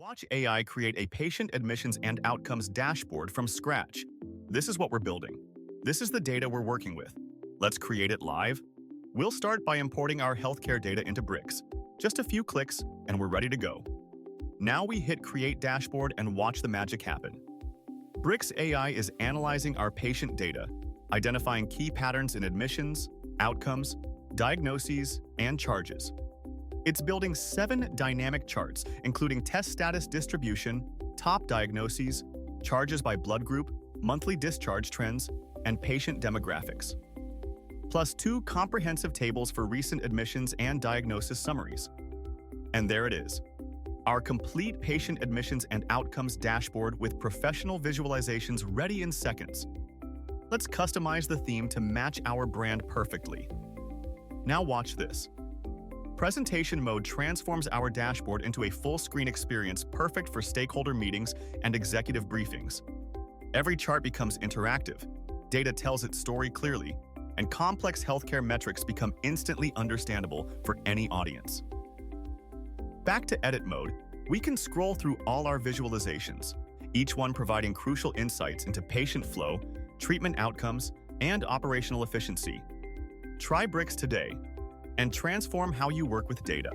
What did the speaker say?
Watch AI create a patient admissions and outcomes dashboard from scratch. This is what we're building. This is the data we're working with. Let's create it live. We'll start by importing our healthcare data into Bricks. Just a few clicks, and we're ready to go. Now we hit Create Dashboard and watch the magic happen. Bricks AI is analyzing our patient data, identifying key patterns in admissions, outcomes, diagnoses, and charges. It's building 7 dynamic charts, including test status distribution, top diagnoses, charges by blood group, monthly discharge trends, and patient demographics. Plus 2 comprehensive tables for recent admissions and diagnosis summaries. And there it is, our complete patient admissions and outcomes dashboard with professional visualizations ready in seconds. Let's customize the theme to match our brand perfectly. Now watch this. Presentation mode transforms our dashboard into a full-screen experience perfect for stakeholder meetings and executive briefings. Every chart becomes interactive, data tells its story clearly, and complex healthcare metrics become instantly understandable for any audience. Back to edit mode, we can scroll through all our visualizations, each one providing crucial insights into patient flow, treatment outcomes, and operational efficiency. Try Bricks today and transform how you work with data.